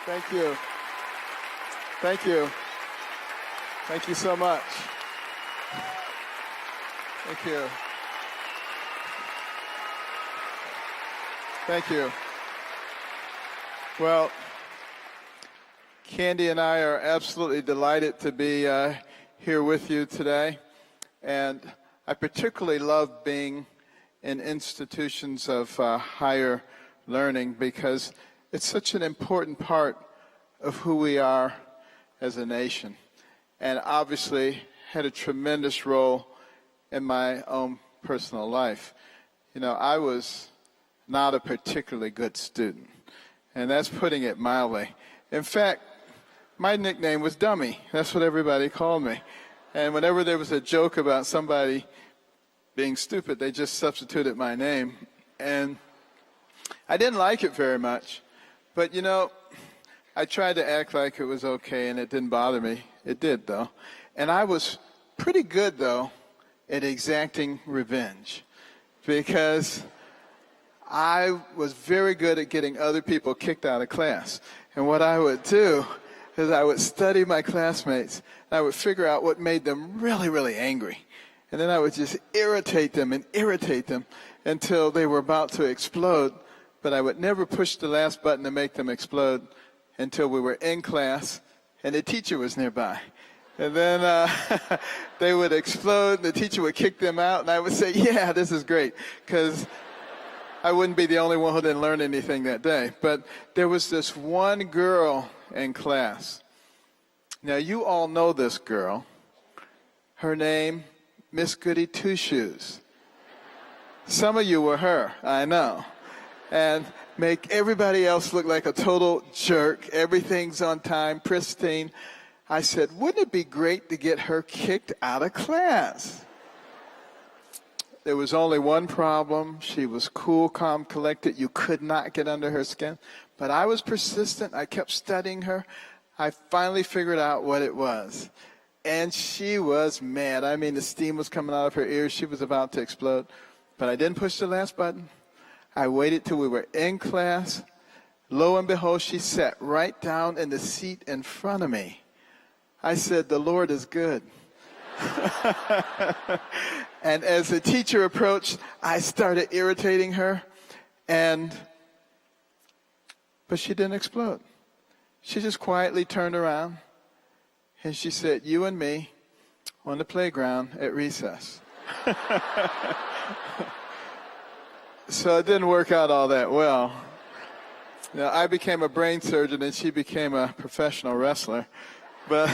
Thank you. Thank you. Thank you so much. Thank you. Thank you. Well, Candy and I are absolutely delighted to be here with you today. And I particularly love being in institutions of higher learning because it's such an important part of who we are as a nation. And obviously had a tremendous role in my own personal life. You know, I was not a particularly good student, and that's putting it mildly. In fact, my nickname was Dummy. That's what everybody called me. And whenever there was a joke about somebody being stupid, they just substituted my name. And I didn't like it very much. But, you know, I tried to act like it was okay, and it didn't bother me. It did, though. And I was pretty good, though, at exacting revenge because I was very good at getting other people kicked out of class. And what I would do is I would study my classmates, and I would figure out what made them really, really angry. And then I would just irritate them until they were about to explode. But I would never push the last button to make them explode until we were in class and the teacher was nearby. And then they would explode, and the teacher would kick them out, and I would say, yeah, this is great, because I wouldn't be the only one who didn't learn anything that day. But there was this one girl in class. Now, you all know this girl. Her name, Miss Goody Two-Shoes. Some of you were her, I know. And make everybody else look like a total jerk. Everything's on time, pristine. I said, wouldn't it be great to get her kicked out of class? There was only one problem. She was cool, calm, collected. You could not get under her skin. But I was persistent. I kept studying her. I finally figured out what it was. And she was mad. I mean, the steam was coming out of her ears. She was about to explode. But I didn't push the last button. I waited till we were in class. Lo and behold, she sat right down in the seat in front of me. I said, the Lord is good. And as the teacher approached, I started irritating her, but she didn't explode. She just quietly turned around, and she said, you and me on the playground at recess. So it didn't work out all that well. Now, I became a brain surgeon, and she became a professional wrestler. But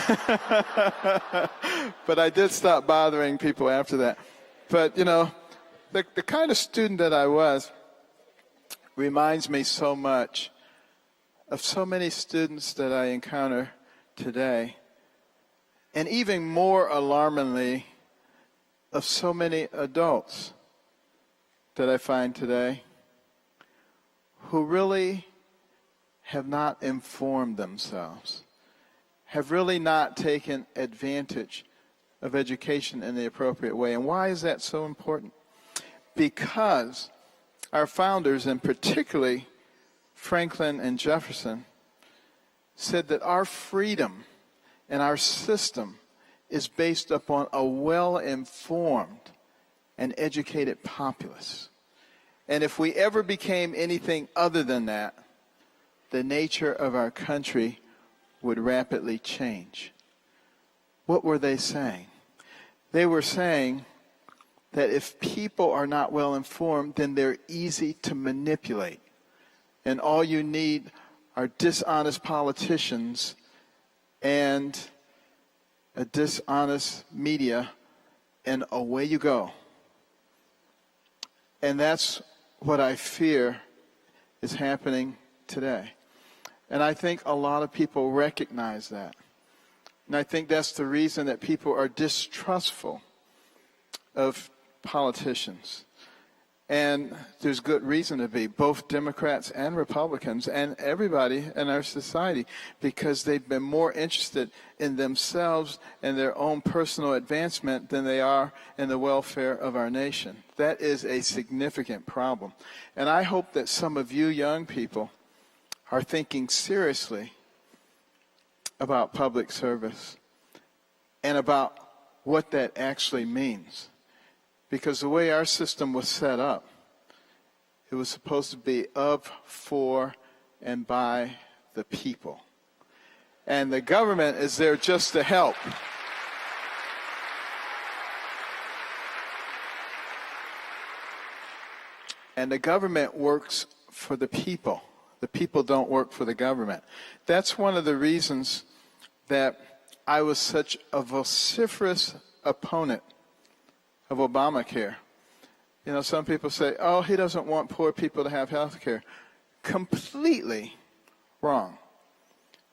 I did stop bothering people after that. But, you know, the kind of student that I was reminds me so much of so many students that I encounter today. And even more alarmingly, of so many adults that I find today who really have not informed themselves, have really not taken advantage of education in the appropriate way. And why is that so important? Because our founders, and particularly Franklin and Jefferson, said that our freedom and our system is based upon a well-informed and educated populace. And if we ever became anything other than that, the nature of our country would rapidly change. What were they saying? They were saying that if people are not well informed, then they're easy to manipulate. And all you need are dishonest politicians and a dishonest media, and away you go. And that's what I fear is happening today. And I think a lot of people recognize that. And I think that's the reason that people are distrustful of politicians. And there's good reason to be, both Democrats and Republicans and everybody in our society, because they've been more interested in themselves and their own personal advancement than they are in the welfare of our nation. That is a significant problem. And I hope that some of you young people are thinking seriously about public service and about what that actually means. Because the way our system was set up, it was supposed to be of, for, and by the people. And the government is there just to help. And the government works for the people. The people don't work for the government. That's one of the reasons that I was such a vociferous opponent of Obamacare. You know, some people say, oh, he doesn't want poor people to have health care. Completely wrong.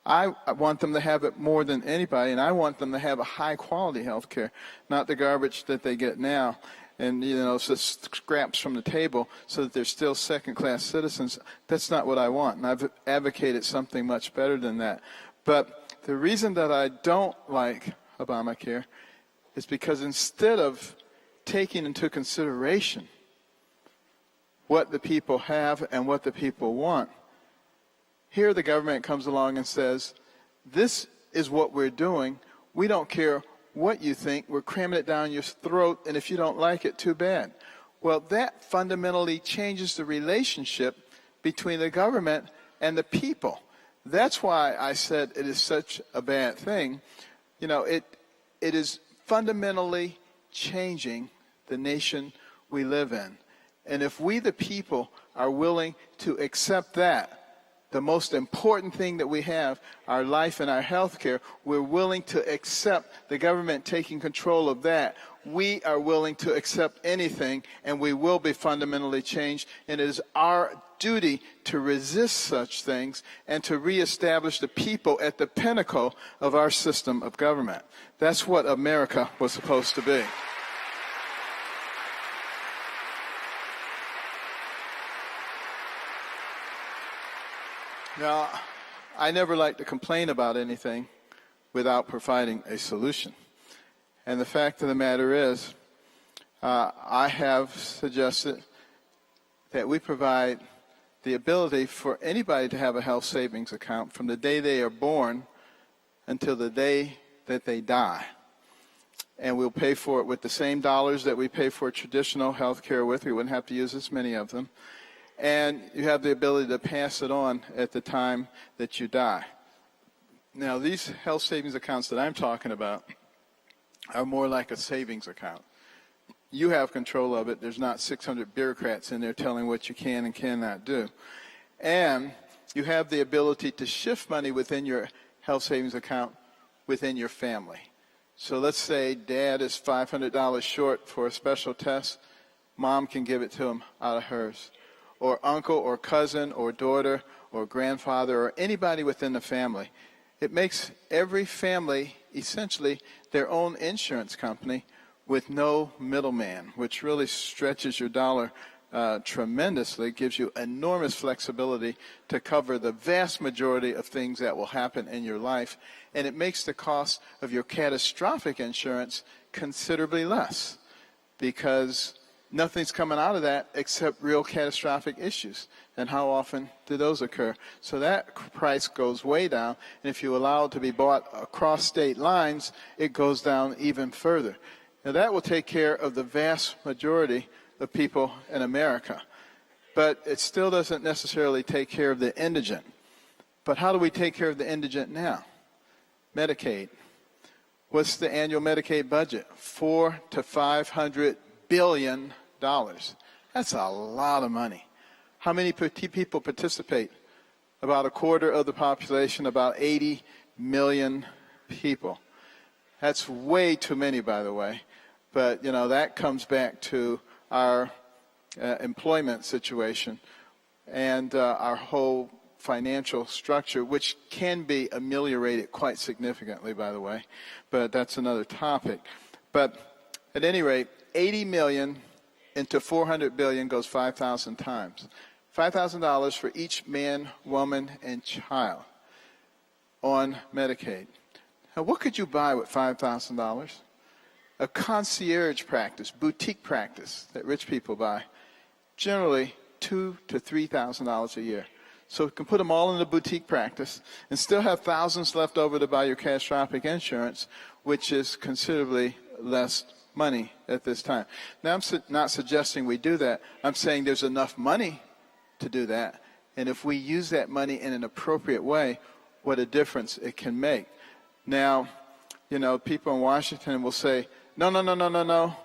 I want them to have it more than anybody, and I want them to have a high-quality health care, not the garbage that they get now. And, you know, just scraps from the table so that they're still second-class citizens. That's not what I want, and I've advocated something much better than that. But the reason that I don't like Obamacare is because instead of taking into consideration what the people have and what the people want, here the government comes along and says, this is what we're doing. We don't care what you think. We're cramming it down your throat, and if you don't like it, too bad. Well, that fundamentally changes the relationship between the government and the people. That's why I said it is such a bad thing. You know, it is fundamentally changing the nation we live in. And if we, the people, are willing to accept that, the most important thing that we have, our life and our health care, we're willing to accept the government taking control of that. We are willing to accept anything, and we will be fundamentally changed. And it is our duty to resist such things and to reestablish the people at the pinnacle of our system of government. That's what America was supposed to be. Now, I never like to complain about anything without providing a solution. And the fact of the matter is, I have suggested that we provide the ability for anybody to have a health savings account from the day they are born until the day that they die. And we'll pay for it with the same dollars that we pay for traditional health care with. We wouldn't have to use as many of them. And you have the ability to pass it on at the time that you die. Now, these health savings accounts that I'm talking about are more like a savings account. You have control of it. There's not 600 bureaucrats in there telling what you can and cannot do. And you have the ability to shift money within your health savings account within your family. So let's say dad is $500 short for a special test. Mom can give it to him out of hers. Or uncle or cousin or daughter or grandfather or anybody within the family. It makes every family essentially their own insurance company with no middleman, which really stretches your dollar tremendously, gives you enormous flexibility to cover the vast majority of things that will happen in your life, and it makes the cost of your catastrophic insurance considerably less because nothing's coming out of that except real catastrophic issues. And how often do those occur? So that price goes way down, and if you allow it to be bought across state lines, it goes down even further. Now that will take care of the vast majority of people in America, but it still doesn't necessarily take care of the indigent. But how do we take care of the indigent now? Medicaid. What's the annual Medicaid budget? $400 to $500 billion. That's a lot of money. How many people participate? About a quarter of the population, about 80 million people. That's way too many, by the way. But, you know, that comes back to our employment situation and our whole financial structure, which can be ameliorated quite significantly, by the way. But that's another topic. But at any rate, 80 million into 400 billion goes 5,000 times. $5,000 for each man, woman, and child on Medicaid. Now, what could you buy with $5,000? A concierge practice, boutique practice that rich people buy, generally $2,000 to $3,000 a year. So you can put them all in the boutique practice and still have thousands left over to buy your catastrophic insurance, which is considerably less money at this time. Now, I'm not suggesting we do that. I'm saying there's enough money to do that. And if we use that money in an appropriate way, what a difference it can make. Now, you know, people in Washington will say, no.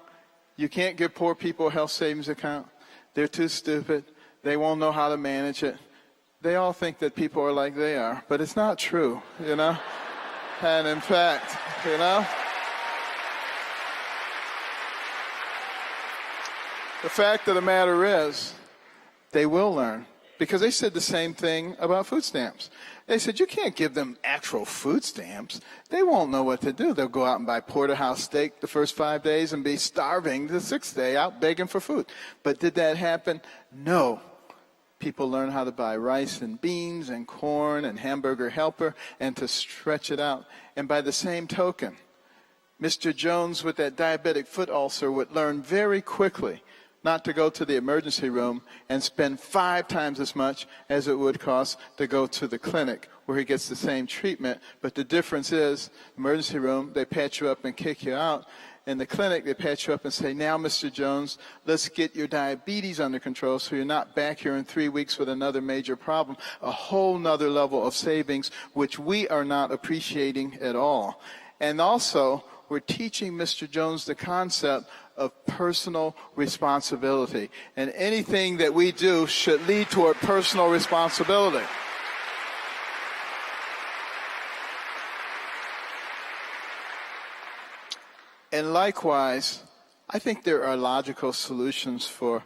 You can't give poor people a health savings account. They're too stupid. They won't know how to manage it. They all think that people are like they are, but it's not true, you know? And in fact, you know, the fact of the matter is, they will learn. Because they said the same thing about food stamps. They said, you can't give them actual food stamps. They won't know what to do. They'll go out and buy porterhouse steak the first 5 days and be starving the 6th day out begging for food. But did that happen? No. People learn how to buy rice and beans and corn and hamburger helper and to stretch it out. And by the same token, Mr. Jones with that diabetic foot ulcer would learn very quickly not to go to the emergency room and spend 5 times as much as it would cost to go to the clinic where he gets the same treatment. But the difference is, emergency room, they patch you up and kick you out. In the clinic, they patch you up and say, now, Mr. Jones, let's get your diabetes under control so you're not back here in 3 weeks with another major problem, a whole nother level of savings, which we are not appreciating at all. And also, we're teaching Mr. Jones the concept of personal responsibility. And anything that we do should lead toward personal responsibility. And likewise, I think there are logical solutions for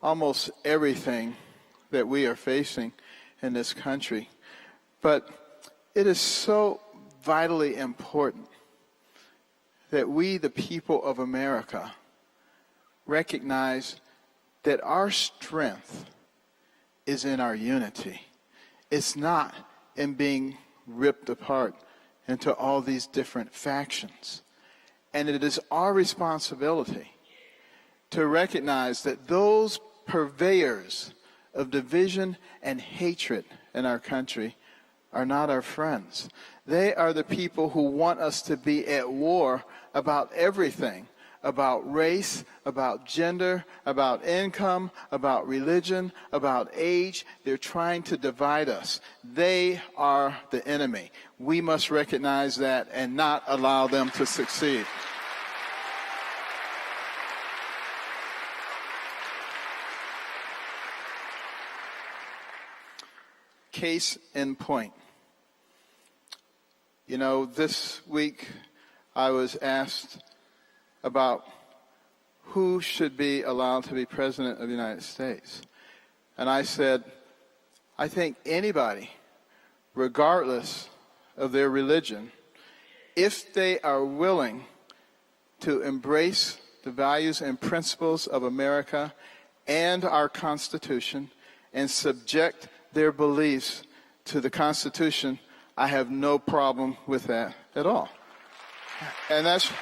almost everything that we are facing in this country. But it is so vitally important that we, the people of America, recognize that our strength is in our unity. It's not in being ripped apart into all these different factions. And it is our responsibility to recognize that those purveyors of division and hatred in our country are not our friends. They are the people who want us to be at war about everything, about race, about gender, about income, about religion, about age. They're trying to divide us. They are the enemy. We must recognize that and not allow them to succeed. Case in point. You know, this week I was asked about who should be allowed to be president of the United States. And I said, I think anybody, regardless of their religion, if they are willing to embrace the values and principles of America and our Constitution and subject their beliefs to the Constitution, I have no problem with that at all. And that's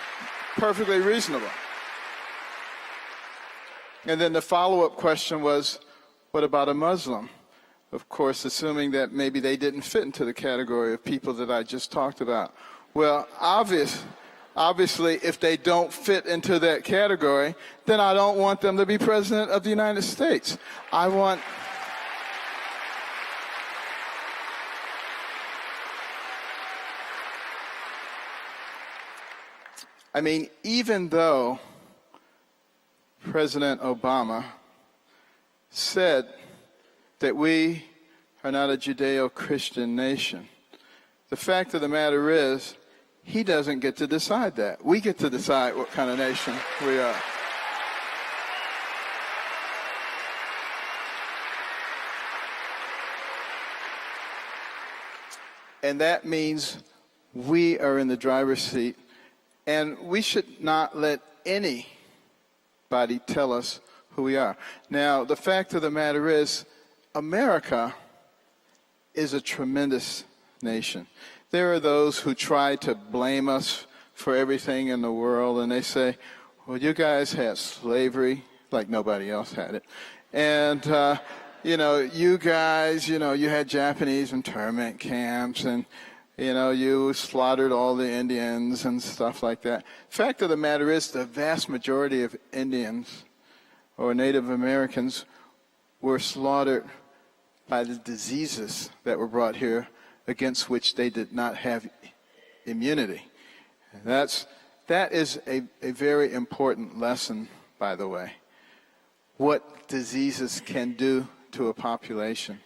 perfectly reasonable. And then the follow-up question was, what about a Muslim? Of course, assuming that maybe they didn't fit into the category of people that I just talked about. Well, obviously, if they don't fit into that category, then I don't want them to be president of the United States. I mean, even though President Obama said that we are not a Judeo-Christian nation, the fact of the matter is, he doesn't get to decide that. We get to decide what kind of nation we are. And that means we are in the driver's seat. And we should not let anybody tell us who we are. Now, the fact of the matter is, America is a tremendous nation. There are those who try to blame us for everything in the world, and they say, well, you guys had slavery like nobody else had it. And you guys, you had Japanese internment camps and, you slaughtered all the Indians and stuff like that. Fact of the matter is the vast majority of Indians or Native Americans were slaughtered by the diseases that were brought here against which they did not have immunity. That is a very important lesson, by the way, what diseases can do to a population.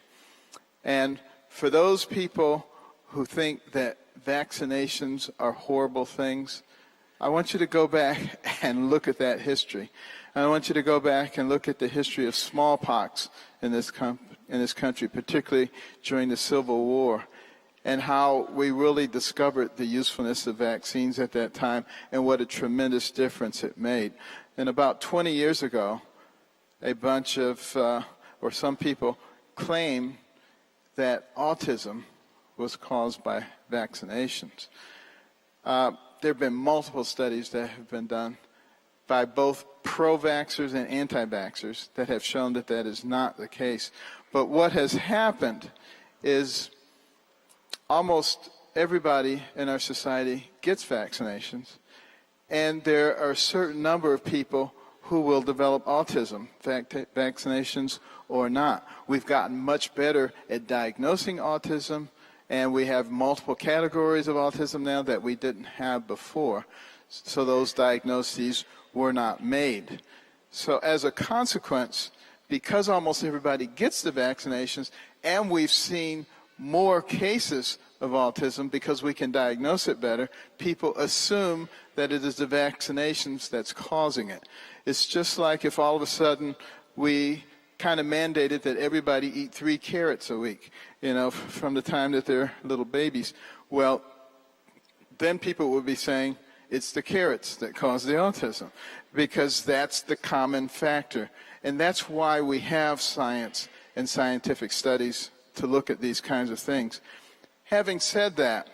And for those people who think that vaccinations are horrible things, I want you to go back and look at that history. I want you to go back and look at the history of smallpox in this country, particularly during the Civil War, and how we really discovered the usefulness of vaccines at that time and what a tremendous difference it made. And about 20 years ago, a bunch of, or some people claim that autism was caused by vaccinations. There have been multiple studies that have been done by both pro-vaxxers and anti-vaxxers that have shown that that is not the case. But what has happened is almost everybody in our society gets vaccinations, and there are a certain number of people who will develop autism, vaccinations or not. We've gotten much better at diagnosing autism, and we have multiple categories of autism now that we didn't have before. So those diagnoses were not made. So as a consequence, because almost everybody gets the vaccinations, and we've seen more cases of autism because we can diagnose it better, people assume that it is the vaccinations that's causing it. It's just like if all of a sudden we kind of mandated that everybody eat 3 carrots a week, from the time that they're little babies. Well, then people would be saying it's the carrots that cause the autism, because that's the common factor. And that's why we have science and scientific studies to look at these kinds of things. Having said that,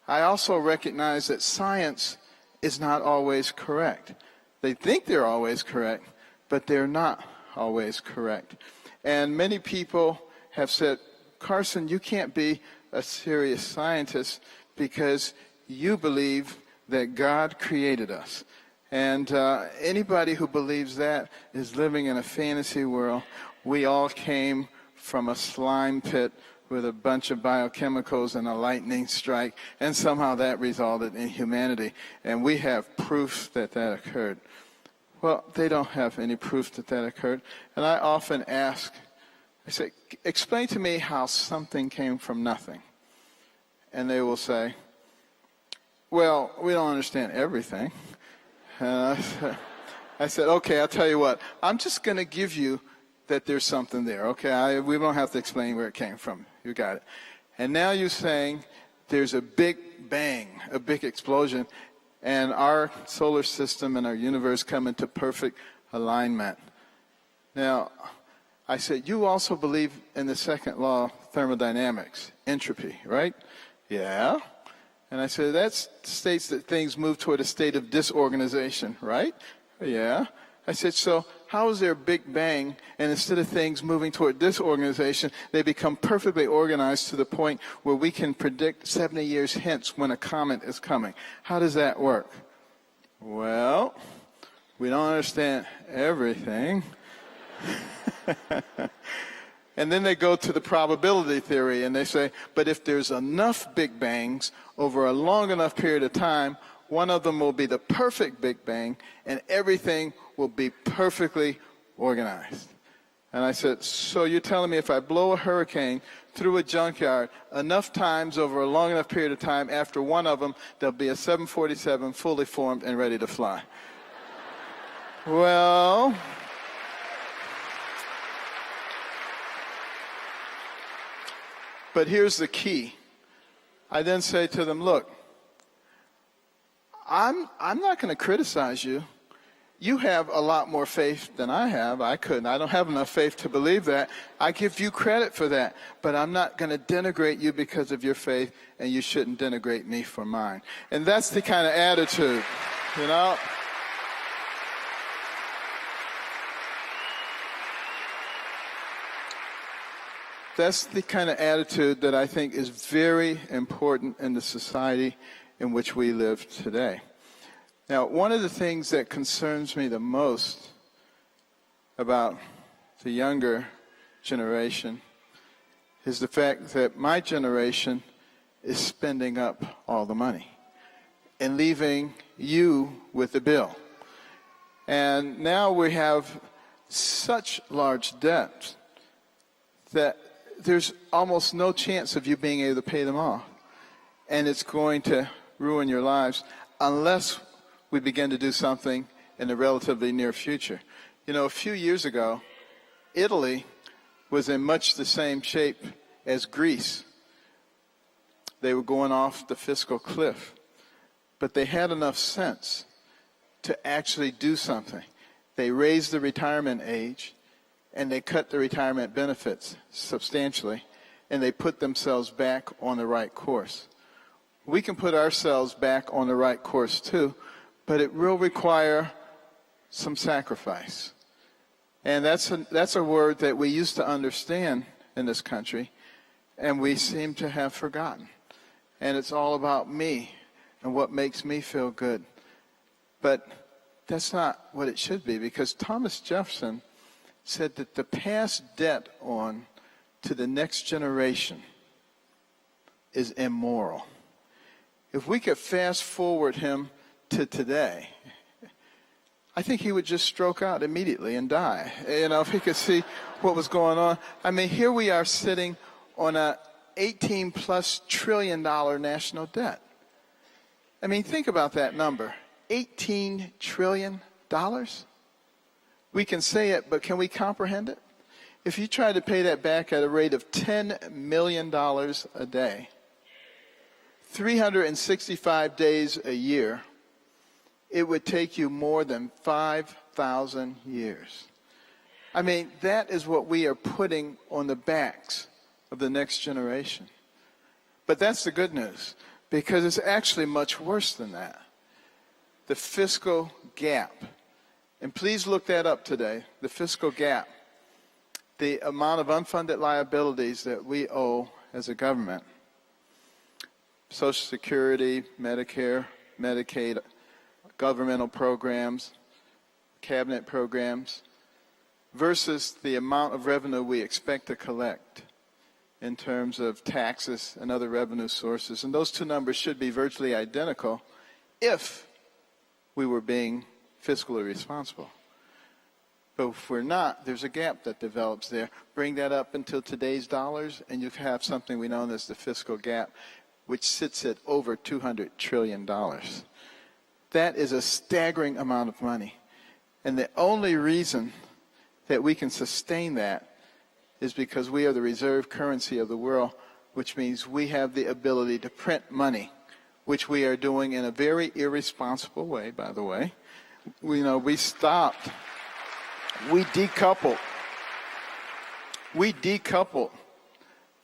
I also recognize that science is not always correct. They think they're always correct, but they're not always correct. And many people have said, Carson, you can't be a serious scientist because you believe that God created us. And anybody who believes that is living in a fantasy world. We all came from a slime pit with a bunch of biochemicals and a lightning strike, and somehow that resulted in humanity. And we have proof that that occurred. Well, they don't have any proof that that occurred. And I often ask, I say, explain to me how something came from nothing. And they will say, well, we don't understand everything. And I said, okay, I'll tell you what. I'm just going to give you that there's something there, okay? We don't have to explain where it came from. You got it. And now you're saying there's a big bang, a big explosion, and our solar system and our universe come into perfect alignment. Now, I said, you also believe in the second law of thermodynamics, entropy, right? Yeah. And I said, that states that things move toward a state of disorganization, right? Yeah. I said, so how is there a big bang, and instead of things moving toward disorganization, they become perfectly organized to the point where we can predict 70 years hence when a comet is coming? How does that work? Well, we don't understand everything. And then they go to the probability theory, and they say, but if there's enough big bangs over a long enough period of time, one of them will be the perfect big bang, and everything will be perfectly organized. And I said, so you're telling me if I blow a hurricane through a junkyard enough times over a long enough period of time, after one of them, there'll be a 747 fully formed and ready to fly? Well, but here's the key. I then say to them, look, I'm not going to criticize you. You have a lot more faith than I have. I don't have enough faith to believe that. I give you credit for that. But I'm not going to denigrate you because of your faith, and you shouldn't denigrate me for mine. And that's the kind of attitude, you know. That's the kind of attitude that I think is very important in the society in which we live today. Now, one of the things that concerns me the most about the younger generation is the fact that my generation is spending up all the money and leaving you with the bill. And now we have such large debt that there's almost no chance of you being able to pay them off. And it's going to ruin your lives unless we begin to do something in the relatively near future. You know, a few years ago, Italy was in much the same shape as Greece. They were going off the fiscal cliff. But they had enough sense to actually do something. They raised the retirement age, and they cut the retirement benefits substantially, and they put themselves back on the right course. We can put ourselves back on the right course too, but it will require some sacrifice. And that's a word that we used to understand in this country, and we seem to have forgotten. And it's all about me and what makes me feel good. But that's not what it should be, because Thomas Jefferson said that to pass debt on to the next generation is immoral. If we could fast forward him to today, I think he would just stroke out immediately and die. You know, if he could see what was going on. I mean, here we are sitting on a $18+ trillion national debt. I mean, think about that number. $18 trillion? We can say it, but can we comprehend it? If you try to pay that back at a rate of $10 million a day, 365 days a year, it would take you more than 5,000 years. I mean, that is what we are putting on the backs of the next generation. But that's the good news, because it's actually much worse than that. The fiscal gap. And please look that up today, the fiscal gap. The amount of unfunded liabilities that we owe as a government. Social Security, Medicare, Medicaid, governmental programs, cabinet programs, versus the amount of revenue we expect to collect in terms of taxes and other revenue sources. And those two numbers should be virtually identical if we were being fiscally responsible. But if we're not, there's a gap that develops there. Bring that up until today's dollars, and you have something we know as the fiscal gap, which sits at over $200 trillion. That is a staggering amount of money. And the only reason that we can sustain that is because we are the reserve currency of the world, which means we have the ability to print money, which we are doing in a very irresponsible way, by the way. We decoupled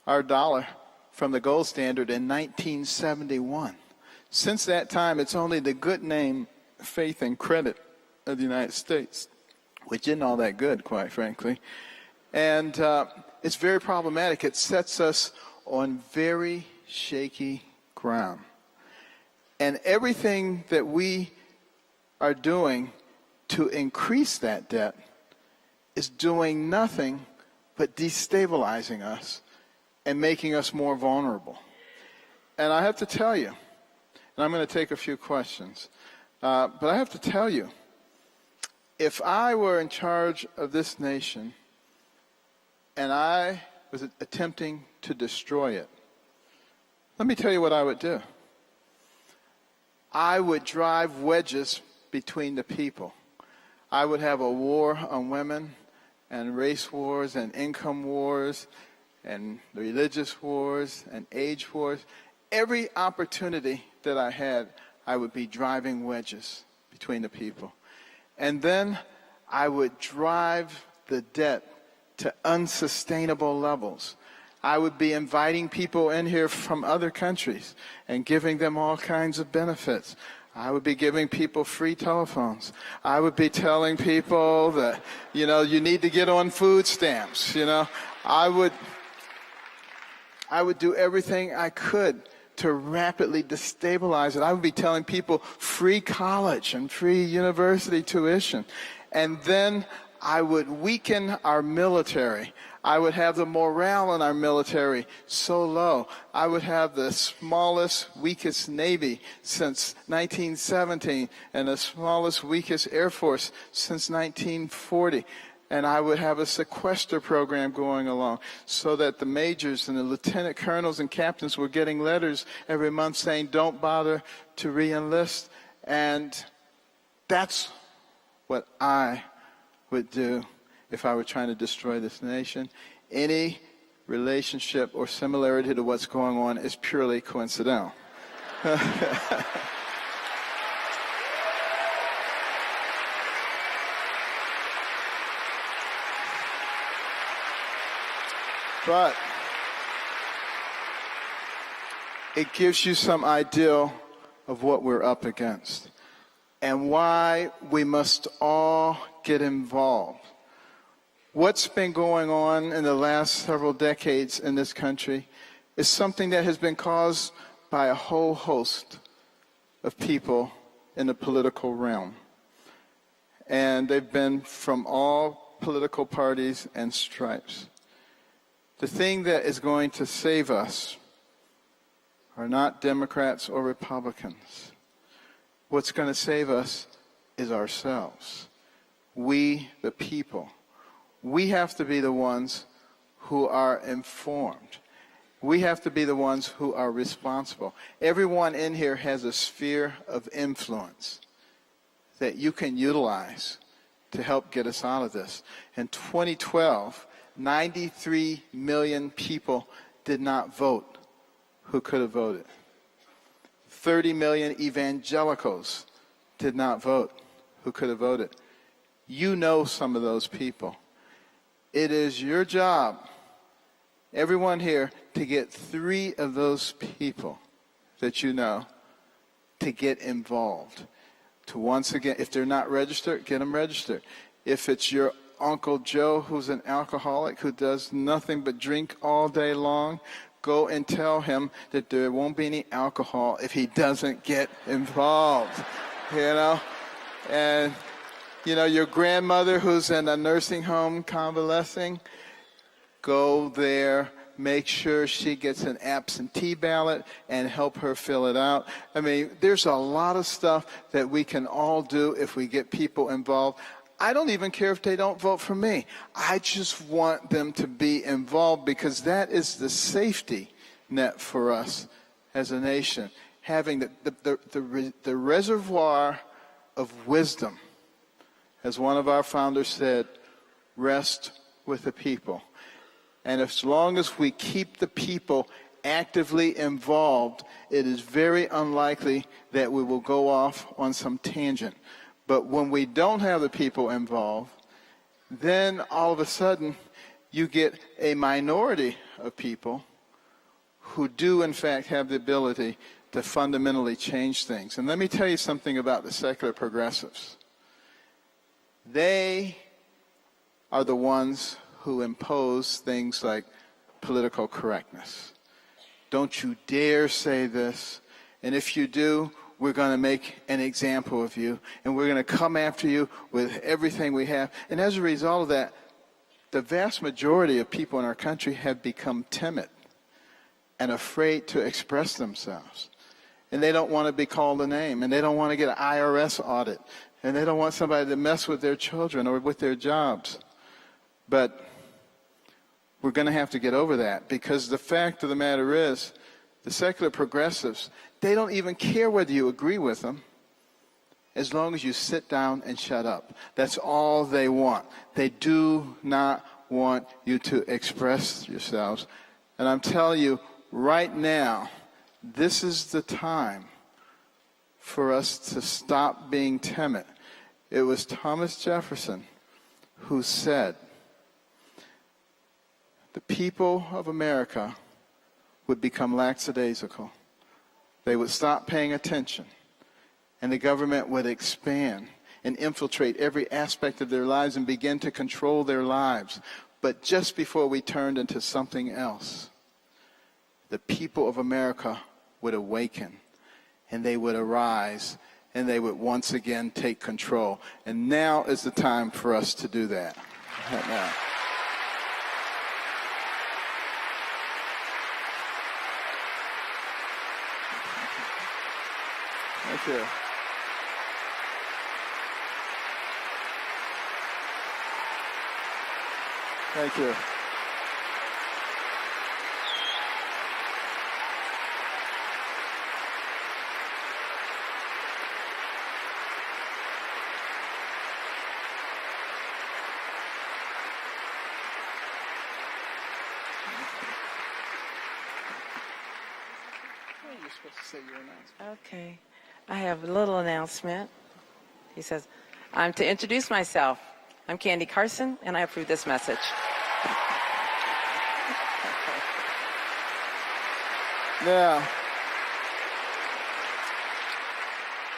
our dollar from the gold standard in 1971. Since that time, it's only the good name, faith, and credit of the United States, which isn't all that good, quite frankly. And it's very problematic. It sets us on very shaky ground. And everything that we are doing to increase that debt is doing nothing but destabilizing us and making us more vulnerable. And I have to tell you, and I'm going to take a few questions, but I have to tell you, if I were in charge of this nation and I was attempting to destroy it, let me tell you what I would do. I would drive wedges between the people. I would have a war on women and race wars and income wars and religious wars and age wars. Every opportunity that I had, I would be driving wedges between the people. And then I would drive the debt to unsustainable levels. I would be inviting people in here from other countries and giving them all kinds of benefits. I would be giving people free telephones. I would be telling people that, you need to get on food stamps. I I would do everything I could to rapidly destabilize it. I would be telling people free college and free university tuition. And then I would weaken our military. I would have the morale in our military so low. I would have the smallest, weakest Navy since 1917 and the smallest, weakest Air Force since 1940. And I would have a sequester program going along so that the majors and the lieutenant colonels and captains were getting letters every month saying, don't bother to re-enlist. And that's what I would do if I were trying to destroy this nation. Any relationship or similarity to what's going on is purely coincidental. But it gives you some idea of what we're up against and why we must all get involved. What's been going on in the last several decades in this country is something that has been caused by a whole host of people in the political realm. And they've been from all political parties and stripes. The thing that is going to save us are not Democrats or Republicans. What's going to save us is ourselves. We, the people. We have to be the ones who are informed. We have to be the ones who are responsible. Everyone in here has a sphere of influence that you can utilize to help get us out of this. In 2012, 93 million people did not vote who could have voted. 30 million evangelicals did not vote who could have voted. You know some of those people. It is your job, everyone here, to get 3 of those people that you know to get involved. To once again, if they're not registered, get them registered. If it's your Uncle Joe who's an alcoholic who does nothing but drink all day long, go and tell him that there won't be any alcohol if he doesn't get involved, you know? And, you know, your grandmother who's in a nursing home convalescing, go there, make sure she gets an absentee ballot and help her fill it out. I mean, there's a lot of stuff that we can all do if we get people involved. I don't even care if they don't vote for me. I just want them to be involved because that is the safety net for us as a nation. Having the reservoir of wisdom, as one of our founders said, rest with the people. And as long as we keep the people actively involved, it is very unlikely that we will go off on some tangent. But when we don't have the people involved, then all of a sudden you get a minority of people who do in fact have the ability to fundamentally change things. And let me tell you something about the secular progressives. They are the ones who impose things like political correctness. Don't you dare say this. And if you do, we're going to make an example of you, and we're going to come after you with everything we have. And as a result of that, the vast majority of people in our country have become timid and afraid to express themselves. And they don't want to be called a name, and they don't want to get an IRS audit, and they don't want somebody to mess with their children or with their jobs. But we're going to have to get over that, because the fact of the matter is, the secular progressives, they don't even care whether you agree with them as long as you sit down and shut up. That's all they want. They do not want you to express yourselves. And I'm telling you, right now, this is the time for us to stop being timid. It was Thomas Jefferson who said, the people of America would become lackadaisical. They would stop paying attention, and the government would expand and infiltrate every aspect of their lives and begin to control their lives. But just before we turned into something else, the people of America would awaken, and they would arise, and they would once again take control. And now is the time for us to do that. Right now. Thank you. Thank you. You're supposed to say your announcement. Okay. I have a little announcement. He says, I'm to introduce myself. I'm Candy Carson, and I approve this message.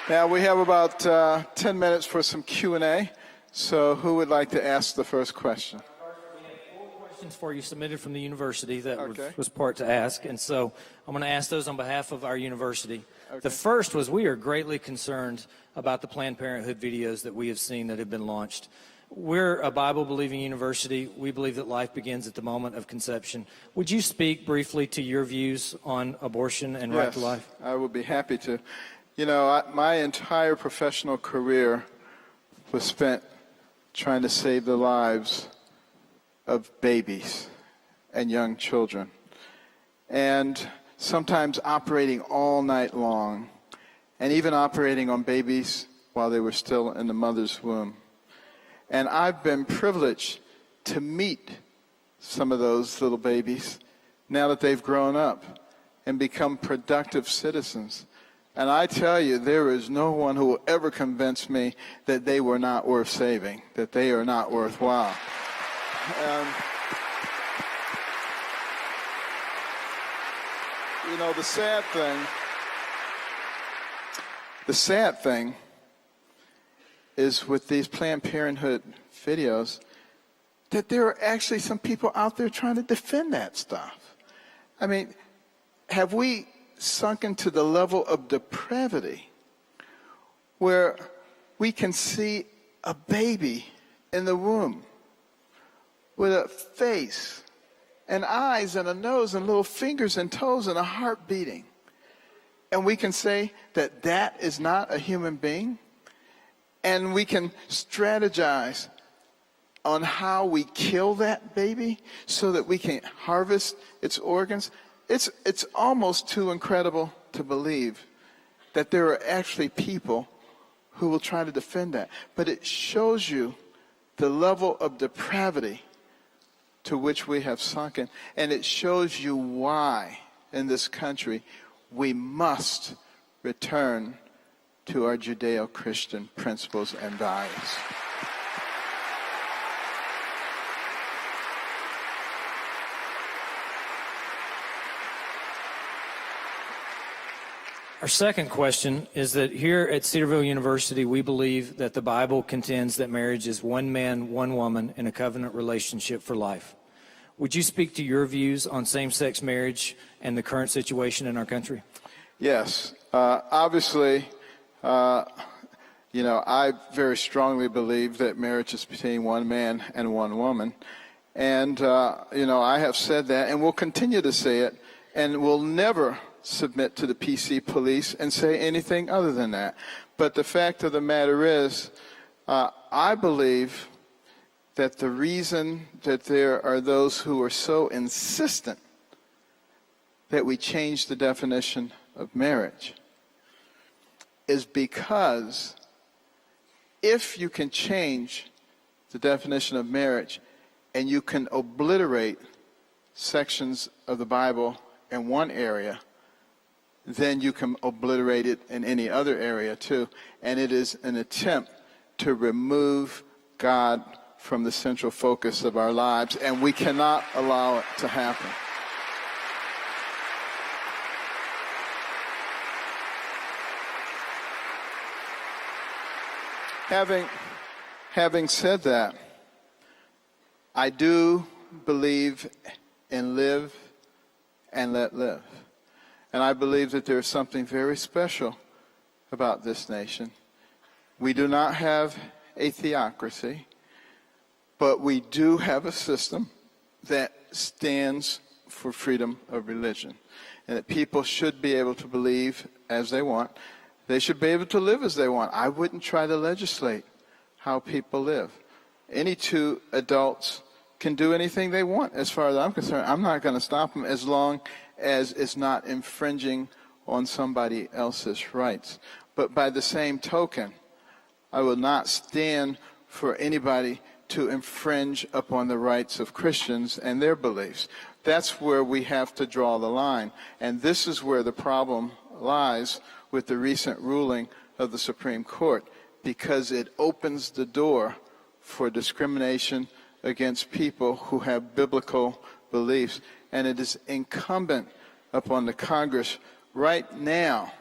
Now we have about 10 minutes for some Q&A. So who would like to ask the first question? We have 4 questions for you submitted from the university that Okay. was part to ask. And so I'm going to ask those on behalf of our university. Okay. The first was, we are greatly concerned about the Planned Parenthood videos that we have seen that have been launched. We're a Bible-believing university. We believe that life begins at the moment of conception. Would you speak briefly to your views on abortion and right to life? I would be happy to. You know, my entire professional career was spent trying to save the lives of babies and young children, and sometimes operating all night long, and even operating on babies while they were still in the mother's womb. And I've been privileged to meet some of those little babies now that they've grown up and become productive citizens. And I tell you, there is no one who will ever convince me that they were not worth saving, that they are not worthwhile. You know, the sad thing is with these Planned Parenthood videos, that there are actually some people out there trying to defend that stuff. I mean, have we sunken to the level of depravity where we can see a baby in the womb with a face and eyes and a nose and little fingers and toes and a heart beating, and we can say that that is not a human being? And we can strategize on how we kill that baby so that we can harvest its organs. It's almost too incredible to believe that there are actually people who will try to defend that. But it shows you the level of depravity to which we have sunken. And it shows you why in this country we must return to our Judeo-Christian principles and values. Our second question is that here at Cedarville University, we believe that the Bible contends that marriage is one man, one woman in a covenant relationship for life. Would you speak to your views on same-sex marriage and the current situation in our country? Yes. Obviously, you know, I very strongly believe that marriage is between one man and one woman. And, you know, I have said that and will continue to say it, and will never submit to the PC police and say anything other than that. But the fact of the matter is, I believe that the reason that there are those who are so insistent that we change the definition of marriage is because if you can change the definition of marriage and you can obliterate sections of the Bible in one area, then you can obliterate it in any other area too. And it is an attempt to remove God from the central focus of our lives, and we cannot allow it to happen. Having said that, I do believe and live and let live. And I believe that there is something very special about this nation. We do not have a theocracy, but we do have a system that stands for freedom of religion, and that people should be able to believe as they want. They should be able to live as they want. I wouldn't try to legislate how people live. Any two adults can do anything they want as far as I'm concerned. I'm not going to stop them as long as it's not infringing on somebody else's rights. But by the same token, I will not stand for anybody to infringe upon the rights of Christians and their beliefs. That's where we have to draw the line. And this is where the problem lies with the recent ruling of the Supreme Court, because it opens the door for discrimination against people who have biblical beliefs. And it is incumbent upon the Congress right now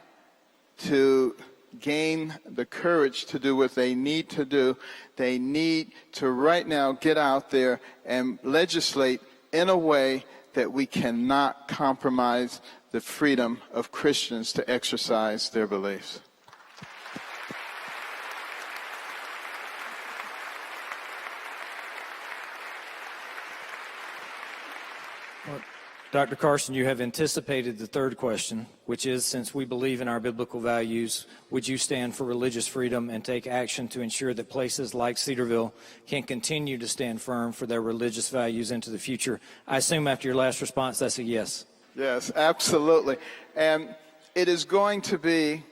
to gain the courage to do what they need to do. They need to right now get out there and legislate in a way that we cannot compromise the freedom of Christians to exercise their beliefs. Dr. Carson, you have anticipated the third question, which is, since we believe in our biblical values, would you stand for religious freedom and take action to ensure that places like Cedarville can continue to stand firm for their religious values into the future? I assume after your last response, that's a yes. Yes, absolutely. And it is going to be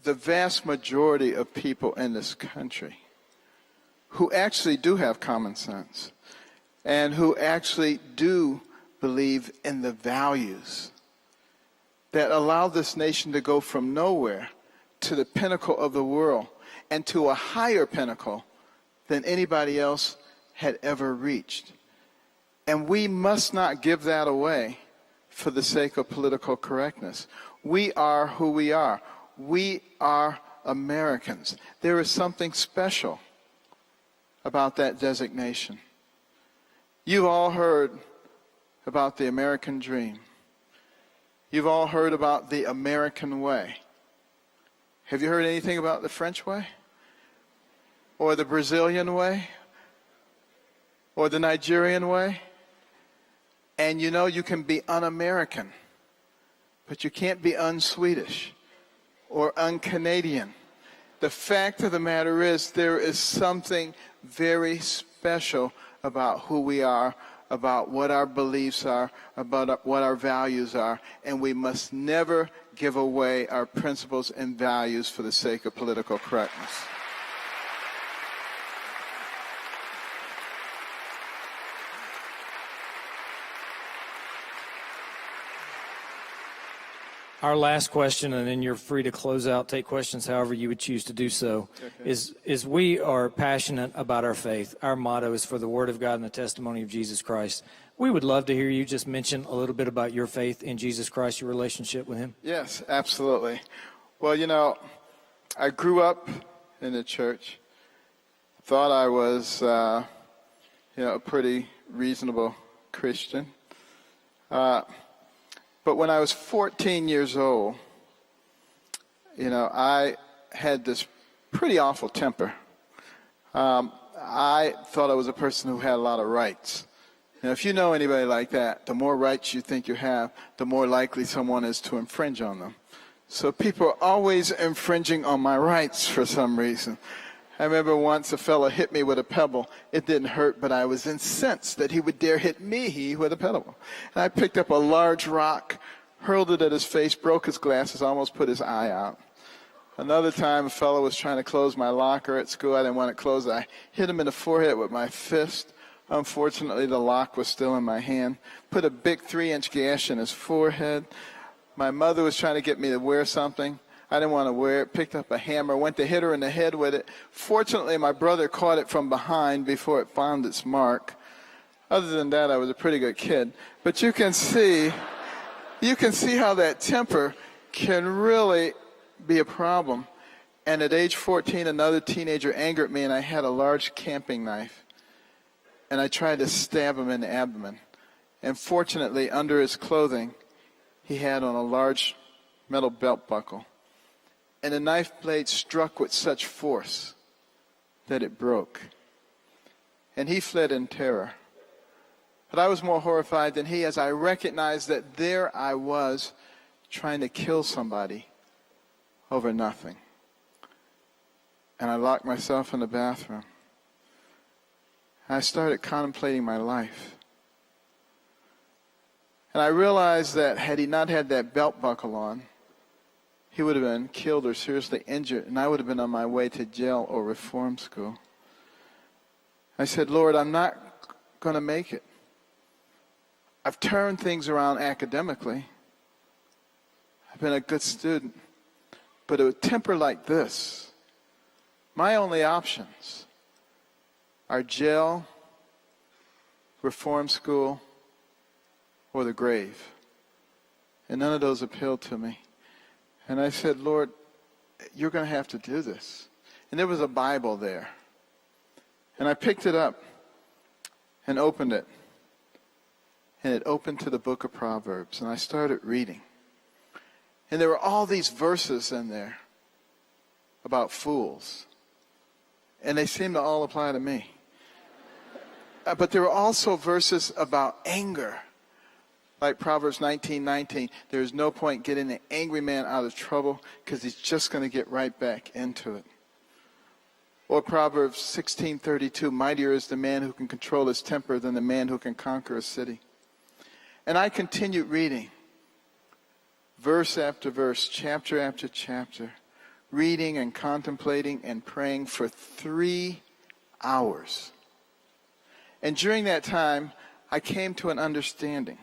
the vast majority of people in this country who actually do have common sense and who actually do believe in the values that allow this nation to go from nowhere to the pinnacle of the world and to a higher pinnacle than anybody else had ever reached. And we must not give that away for the sake of political correctness. We are who we are. We are Americans. There is something special about that designation. You've all heard about the American dream. You've all heard about the American way. Have you heard anything about the French way? Or the Brazilian way? Or the Nigerian way? And you know, you can be un-American, but you can't be un-Swedish or un-Canadian. The fact of the matter is, there is something very special about who we are, about what our beliefs are, about what our values are, and we must never give away our principles and values for the sake of political correctness. Our last question, and then you're free to close out, take questions however you would choose to do so, Okay. is we are passionate about our faith. Our motto is for the Word of God and the testimony of Jesus Christ. We would love to hear you just mention a little bit about your faith in Jesus Christ, your relationship with Him. Yes, absolutely. Well, you know, I grew up in the church, thought I was, a pretty reasonable Christian. But when I was 14 years old, I had this pretty awful temper. I thought I was a person who had a lot of rights. If you know anybody like that, the more rights you think you have, the more likely someone is to infringe on them. So people are always infringing on my rights for some reason. I remember once a fellow hit me with a pebble. It didn't hurt, but I was incensed that he would dare hit me with a pebble. And I picked up a large rock, hurled it at his face, broke his glasses, almost put his eye out. Another time, a fellow was trying to close my locker at school. I didn't want it closed. I hit him in the forehead with my fist. Unfortunately, the lock was still in my hand. Put a big 3-inch gash in his forehead. My mother was trying to get me to wear something. I didn't want to wear it. Picked up a hammer, went to hit her in the head with it. Fortunately, my brother caught it from behind before it found its mark. Other than that, I was a pretty good kid. But you can see how that temper can really be a problem. And at age 14, another teenager angered me, and I had a large camping knife. And I tried to stab him in the abdomen. And fortunately, under his clothing, he had on a large metal belt buckle. And the knife blade struck with such force that it broke. And he fled in terror. But I was more horrified than he, as I recognized that there I was trying to kill somebody over nothing. And I locked myself in the bathroom. I started contemplating my life. And I realized that had he not had that belt buckle on, he would have been killed or seriously injured, and I would have been on my way to jail or reform school. I said, Lord, I'm not going to make it. I've turned things around academically. I've been a good student. But a temper like this, my only options are jail, reform school, or the grave. And none of those appealed to me. And I said, Lord, you're going to have to do this. And there was a Bible there. And I picked it up and opened it. And it opened to the book of Proverbs. And I started reading. And there were all these verses in there about fools. And they seemed to all apply to me. But there were also verses about anger. Like Proverbs 19:19, there's no point getting an angry man out of trouble because he's just going to get right back into it. Or Proverbs 16:32, mightier is the man who can control his temper than the man who can conquer a city. And I continued reading, verse after verse, chapter after chapter, reading and contemplating and praying for 3 hours. And during that time, I came to an understanding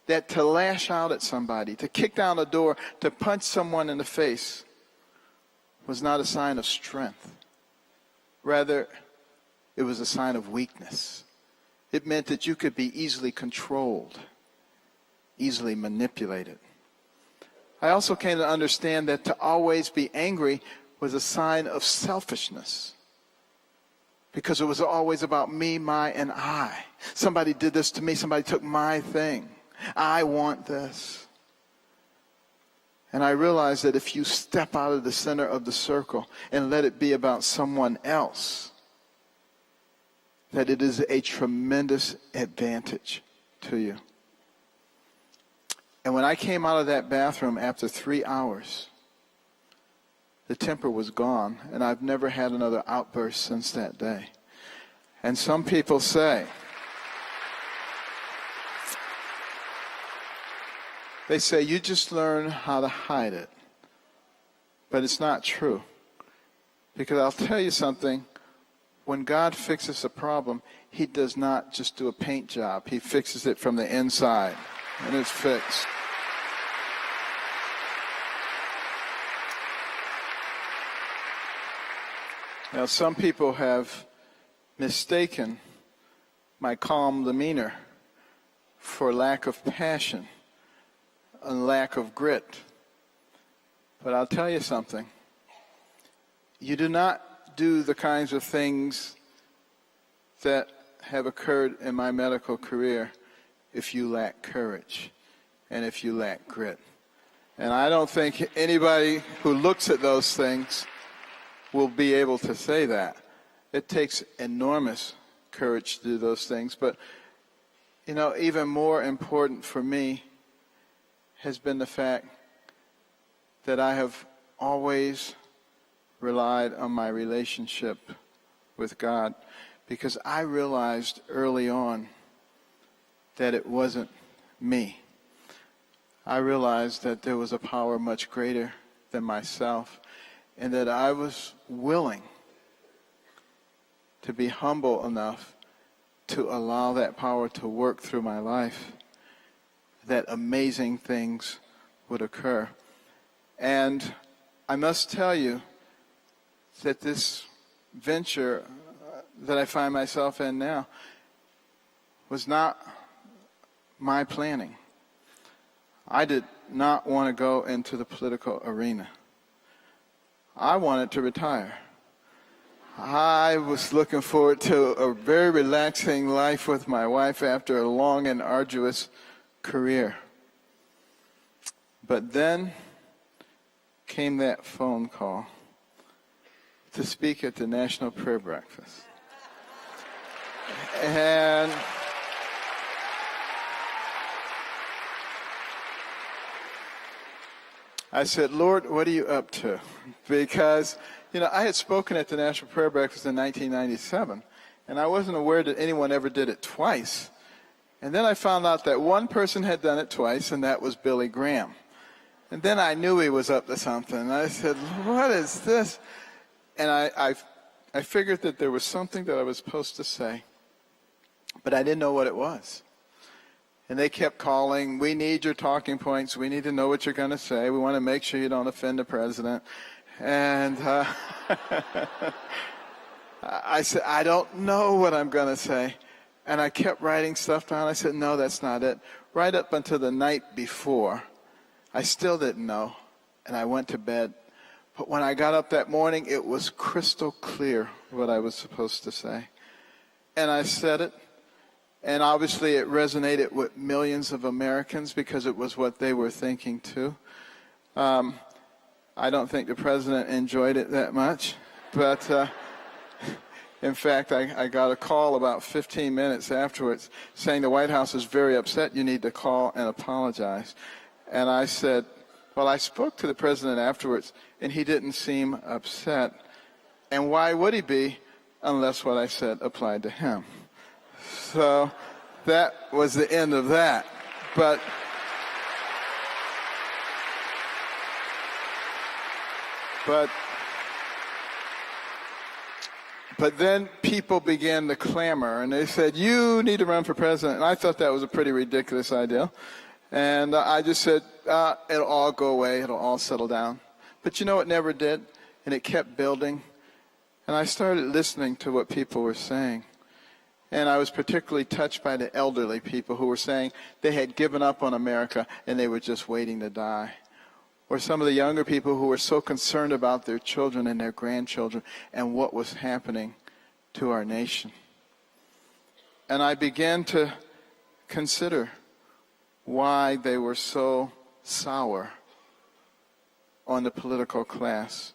that to lash out at somebody, to kick down a door, to punch someone in the face was not a sign of strength. Rather, it was a sign of weakness. It meant that you could be easily controlled, easily manipulated. I also came to understand that to always be angry was a sign of selfishness. Because it was always about me, my, and I. Somebody did this to me. Somebody took my thing. I want this. And I realized that if you step out of the center of the circle and let it be about someone else, that it is a tremendous advantage to you. And when I came out of that bathroom after 3 hours, the temper was gone, and I've never had another outburst since that day. And some people say, you just learn how to hide it. But it's not true. Because I'll tell you something, when God fixes a problem, he does not just do a paint job. He fixes it from the inside, and it's fixed. Now, some people have mistaken my calm demeanor for lack of passion and lack of grit. But I'll tell you something. You do not do the kinds of things that have occurred in my medical career if you lack courage and if you lack grit. And I don't think anybody who looks at those things will be able to say that. It takes enormous courage to do those things. But, even more important for me has been the fact that I have always relied on my relationship with God, because I realized early on that it wasn't me. I realized that there was a power much greater than myself, and that I was willing to be humble enough to allow that power to work through my life, that amazing things would occur. And I must tell you that this venture that I find myself in now was not my planning. I did not want to go into the political arena. I wanted to retire. I was looking forward to a very relaxing life with my wife after a long and arduous career. But then came that phone call to speak at the National Prayer Breakfast. And I said, Lord, what are you up to? Because, I had spoken at the National Prayer Breakfast in 1997, and I wasn't aware that anyone ever did it twice. And then I found out that one person had done it twice, and that was Billy Graham. And then I knew he was up to something. And I said, what is this? And I figured that there was something that I was supposed to say, but I didn't know what it was. And they kept calling, we need your talking points. We need to know what you're going to say. We want to make sure you don't offend the president. And I said, I don't know what I'm going to say. And I kept writing stuff down. I said, no, that's not it. Right up until the night before, I still didn't know. And I went to bed. But when I got up that morning, it was crystal clear what I was supposed to say. And I said it. And obviously it resonated with millions of Americans because it was what they were thinking too. I don't think the president enjoyed it that much. But in fact, I got a call about 15 minutes afterwards saying the White House is very upset. You need to call and apologize. And I said, well, I spoke to the president afterwards, and he didn't seem upset. And why would he be unless what I said applied to him? So that was the end of that. But then people began to clamor, and they said, you need to run for president. And I thought that was a pretty ridiculous idea. And I just said, it'll all go away. It'll all settle down. But it never did. And it kept building. And I started listening to what people were saying. And I was particularly touched by the elderly people who were saying they had given up on America and they were just waiting to die. Or some of the younger people who were so concerned about their children and their grandchildren and what was happening to our nation. And I began to consider why they were so sour on the political class.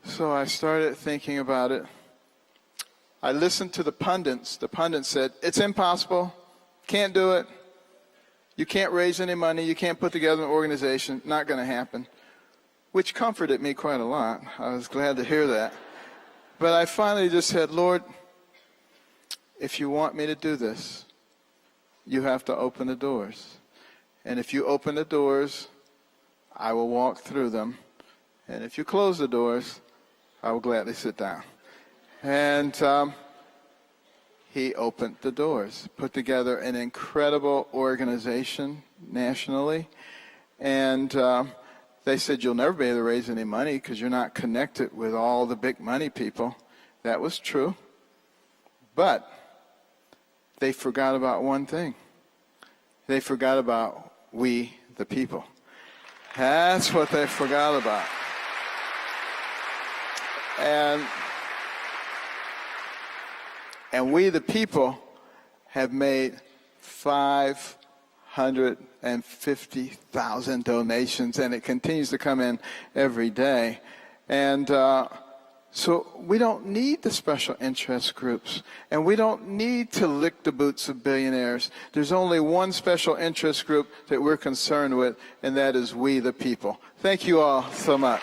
So I started thinking about it. I listened to the pundits. The pundits said, it's impossible, can't do it. You can't raise any money, you can't put together an organization, not going to happen. Which comforted me quite a lot. I was glad to hear that. But I finally just said, Lord, if you want me to do this, you have to open the doors. And if you open the doors, I will walk through them. And if you close the doors, I will gladly sit down. And he opened the doors, put together an incredible organization nationally. And they said, you'll never be able to raise any money because you're not connected with all the big money people. That was true. But they forgot about one thing. They forgot about we, the people. That's what they forgot about. And we, the people, have made 550,000 donations, and it continues to come in every day. And so we don't need the special interest groups, and we don't need to lick the boots of billionaires. There's only one special interest group that we're concerned with, and that is we, the people. Thank you all so much.